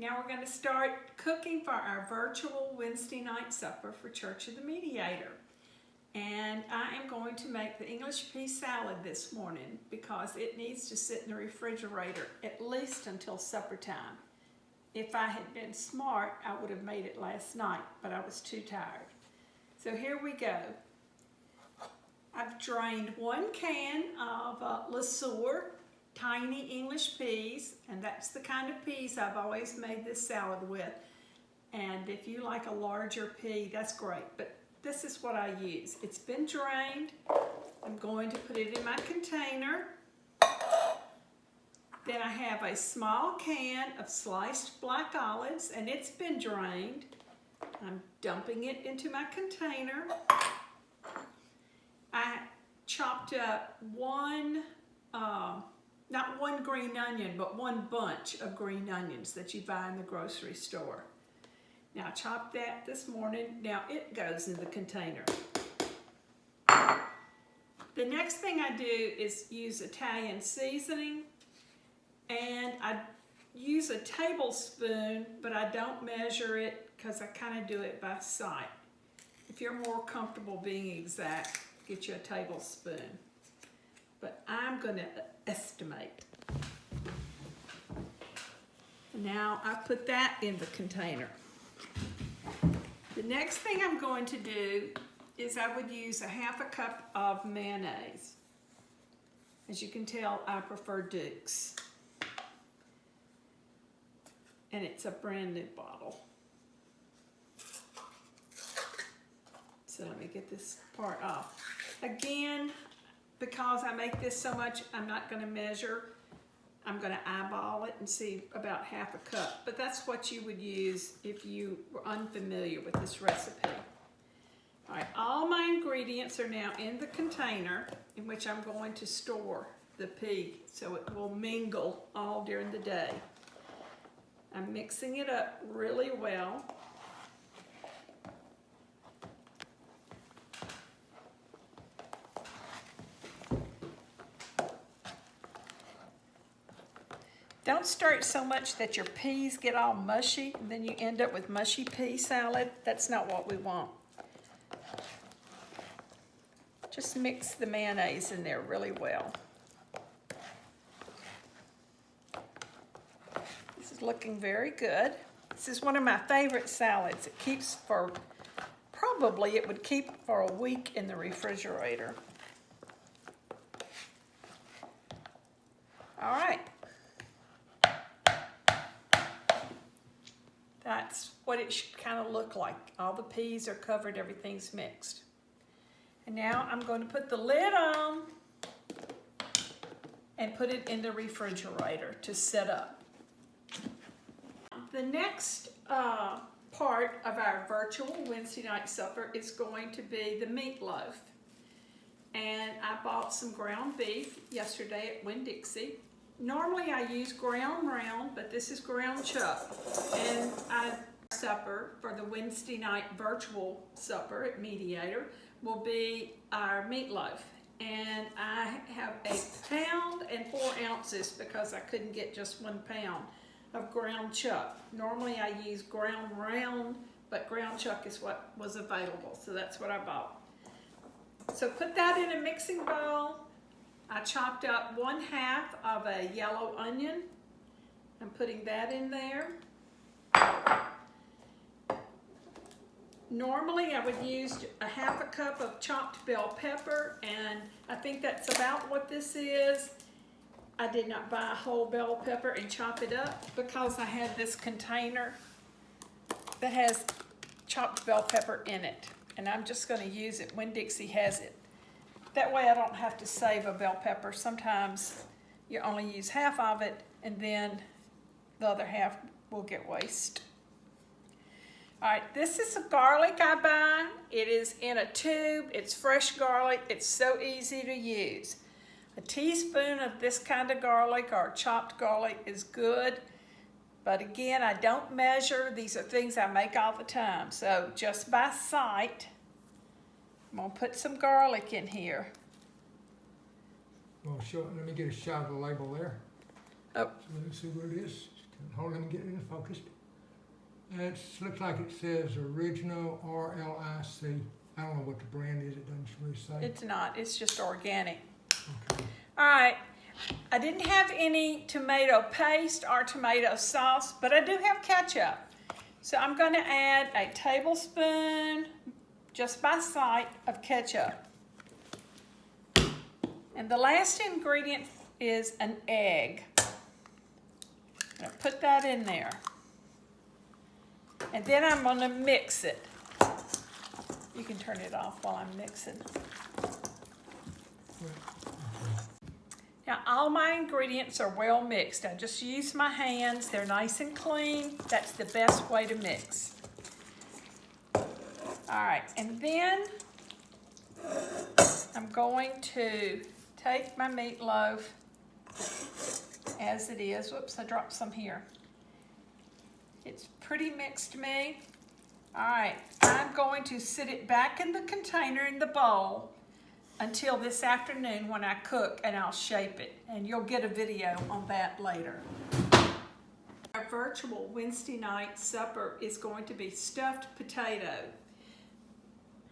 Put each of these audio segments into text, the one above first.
Now we're going to start cooking for our virtual Wednesday night supper for Church of the Mediator. And I am going to make the English Pea Salad this morning because it needs to sit in the refrigerator at least until supper time. If I had been smart, I would have made it last night, but I was too tired. So here we go. I've drained 1 can of LeSueur tiny English peas, and that's the kind of peas I've always made this salad with. And if you like a larger pea, that's great, but this is what I use. It's been drained. I'm going to put it in my container. Then I have a small can of sliced black olives, and it's been drained. I'm dumping it into my container. I chopped up not one green onion, but 1 bunch of green onions that you buy in the grocery store. Now I chopped that this morning. Now it goes in the container. The next thing I do is use Italian seasoning, and I use a tablespoon, but I don't measure it because I kind of do it by sight. If you're more comfortable being exact, get you a tablespoon. But I'm going to estimate. Now I put that in the container. The next thing I'm going to do is I would use a 1/2 cup of mayonnaise. As you can tell, I prefer Duke's. And it's a brand new bottle. So let me get this part off. Again, because I make this so much, I'm not going to measure. I'm going to eyeball it and see about 1/2 cup. But that's what you would use if you were unfamiliar with this recipe. All right, all my ingredients are now in the container in which I'm going to store the pea so it will mingle all during the day. I'm mixing it up really well. Don't stir it so much that your peas get all mushy and then you end up with mushy pea salad. That's not what we want. Just mix the mayonnaise in there really well. This is looking very good. This is one of my favorite salads. It keeps for, probably it would keep for a week in the refrigerator. All right. That's what it should kind of look like. All the peas are covered, everything's mixed. And now I'm going to put the lid on and put it in the refrigerator to set up. The next part of our virtual Wednesday night supper is going to be the meatloaf. And I bought some ground beef yesterday at Winn-Dixie. Normally I use ground round, but this is ground chuck. And our supper for the Wednesday night virtual supper at Mediator will be our meatloaf. And I have 1 pound and 4 ounces because I couldn't get just 1 pound of ground chuck. Normally I use ground round, but ground chuck is what was available, so that's what I bought. So put that in a mixing bowl. I chopped up 1/2 of a yellow onion. I'm putting that in there. Normally I would use a 1/2 cup of chopped bell pepper, and I think that's about what this is. I did not buy a whole bell pepper and chop it up because I had this container that has chopped bell pepper in it, and I'm just going to use it when Dixie has it. That way I don't have to save a bell pepper. Sometimes you only use 1/2 of it and then the other 1/2 will get waste. All right, this is the garlic I buy. It is in a tube. It's fresh garlic. It's so easy to use. A teaspoon of this kind of garlic or chopped garlic is good. But again, I don't measure. These are things I make all the time. So just by sight, I'm going to put some garlic in here. Well, let me get a shot of the label there. Oh. So let's see what it is. Hold on, get it focused. It looks like it says original RLIC. I don't know what the brand is. It doesn't really say. It's not. It's just organic. Okay. All right. I didn't have any tomato paste or tomato sauce, but I do have ketchup. So I'm going to add a tablespoon, just by sight, of ketchup. And the last ingredient is an egg. I'm going to put that in there. And then I'm going to mix it. You can turn it off while I'm mixing. Now all my ingredients are well mixed. I just use my hands. They're nice and clean. That's the best way to mix. All right, and then I'm going to take my meatloaf as it is. Whoops, I dropped some here. It's pretty mixed to me. All right, I'm going to sit it back in the container in the bowl until this afternoon when I cook, and I'll shape it, and you'll get a video on that later. Our virtual Wednesday night supper is going to be stuffed potato.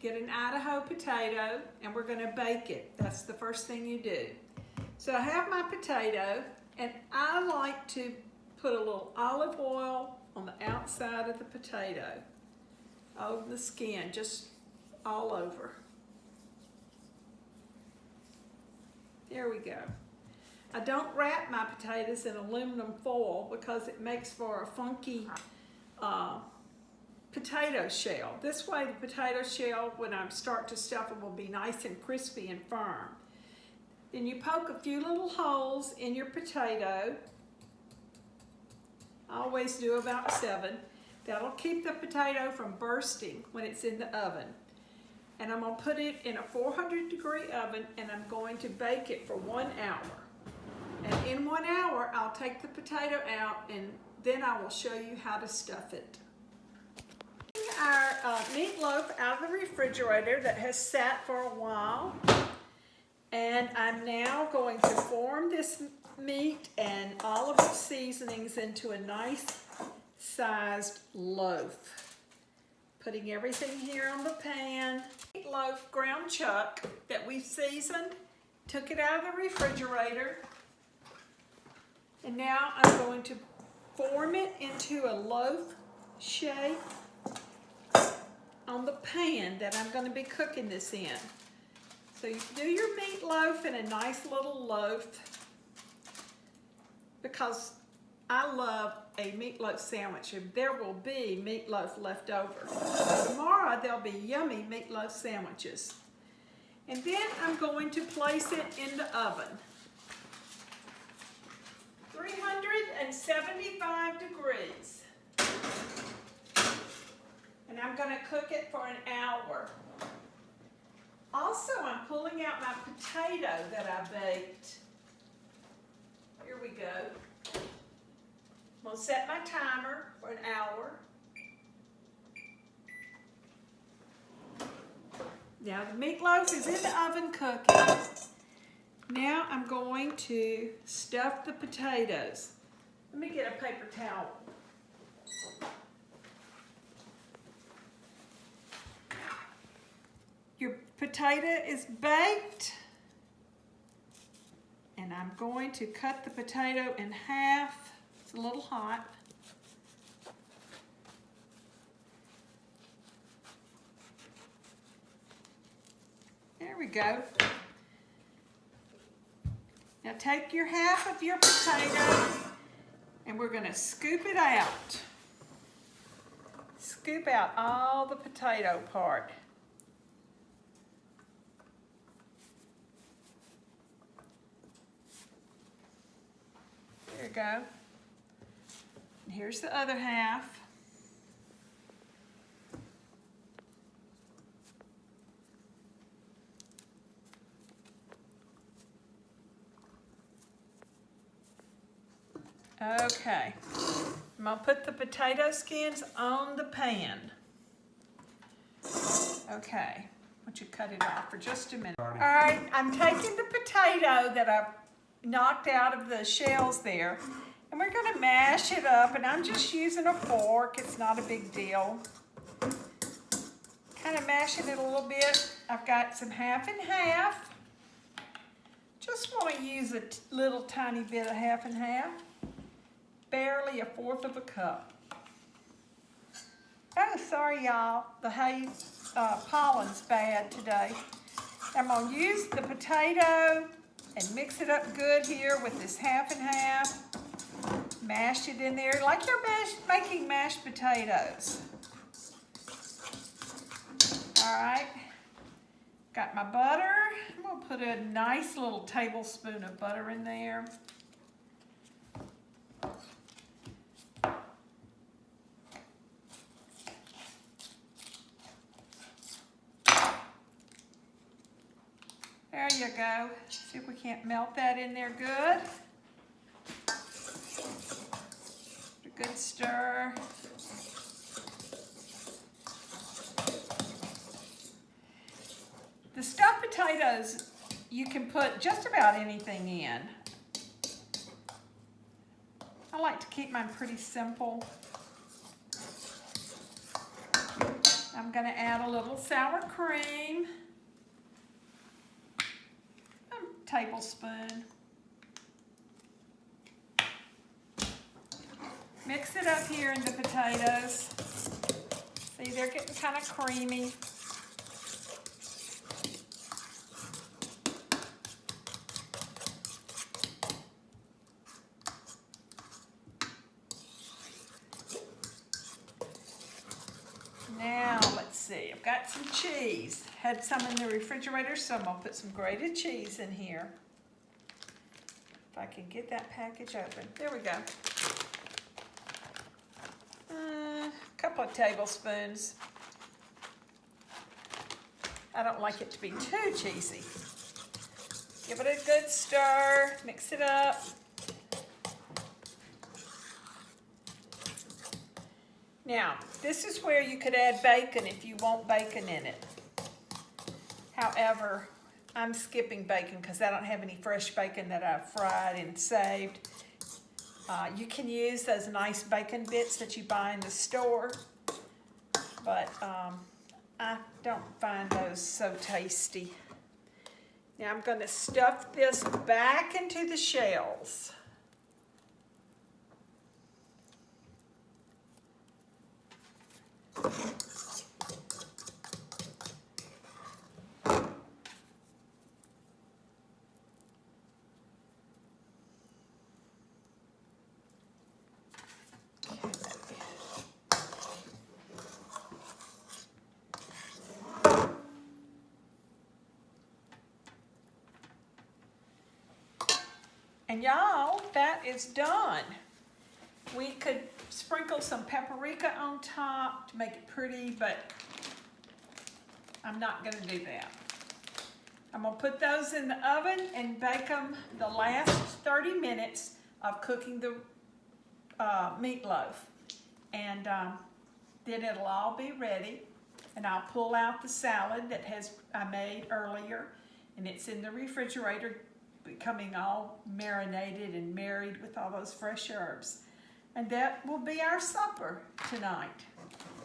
Get an Idaho potato, and we're gonna bake it. That's the first thing you do. So I have my potato, and I like to put a little olive oil on the outside of the potato, over the skin, just all over. There we go. I don't wrap my potatoes in aluminum foil because it makes for a funky potato shell. This way the potato shell, when I start to stuff it, will be nice and crispy and firm. Then you poke a few little holes in your potato. I always do about 7. That'll keep the potato from bursting when it's in the oven. And I'm going to put it in a 400-degree oven, and I'm going to bake it for 1 hour. And in 1 hour, I'll take the potato out, and then I will show you how to stuff it. Our meatloaf out of the refrigerator that has sat for a while. And I'm now going to form this meat and all of its seasonings into a nice sized loaf. Putting everything here on the pan. Meatloaf ground chuck that we seasoned, took it out of the refrigerator, and now I'm going to form it into a loaf shape on the pan that I'm going to be cooking this in. So you do your meatloaf in a nice little loaf, because I love a meatloaf sandwich, and there will be meatloaf left over. Tomorrow there'll be yummy meatloaf sandwiches. And then I'm going to place it in the oven. 375 degrees. And I'm going to cook it for an hour. Also, I'm pulling out my potato that I baked. Here we go. I'm going to set my timer for an hour. Now the meatloaf is in the oven cooking. Now I'm going to stuff the potatoes. Let me get a paper towel. Your potato is baked, and I'm going to cut the potato in half. It's a little hot. There we go. Now take your half of your potato, and we're going to scoop it out. Scoop out all the potato part. There you go. And here's the other half. Okay, I'm going to put the potato skins on the pan. Okay, I want you to cut it off for just a minute. All right, I'm taking the potato that I knocked out of the shells there, And we're gonna mash it up, and I'm just using a fork. It's not a big deal. Kind of mashing it a little bit. I've got some half and half. Just want to use a little tiny bit of half and half. Barely a fourth of a cup. Oh, sorry y'all, the hay pollen's bad today. I'm gonna use the potato and mix it up good here with this half and half. Mash it in there like you're making mashed potatoes. All right, got my butter. I'm gonna put a nice little tablespoon of butter in there. There you go. See if we can't melt that in there good. A good stir. The stuffed potatoes, you can put just about anything in. I like to keep mine pretty simple. I'm going to add a little sour cream. A tablespoon. Mix it up here in the potatoes. See, they're getting kind of creamy. Now, let's see, I've got some cheese. Had some in the refrigerator, so I'm gonna put some grated cheese in here. If I can get that package open. There we go. A couple of tablespoons. I don't like it to be too cheesy. Give it a good stir, mix it up. Now, this is where you could add bacon if you want bacon in it. However, I'm skipping bacon because I don't have any fresh bacon that I've fried and saved. You can use those nice bacon bits that you buy in the store, but I don't find those so tasty. Now I'm going to stuff this back into the shells. And y'all, that is done. We could sprinkle some paprika on top to make it pretty, but I'm not gonna do that. I'm gonna put those in the oven and bake them the last 30 minutes of cooking the meatloaf. And then it'll all be ready. And I'll pull out the salad that I made earlier, and it's in the refrigerator, becoming all marinated and married with all those fresh herbs. And that will be our supper tonight.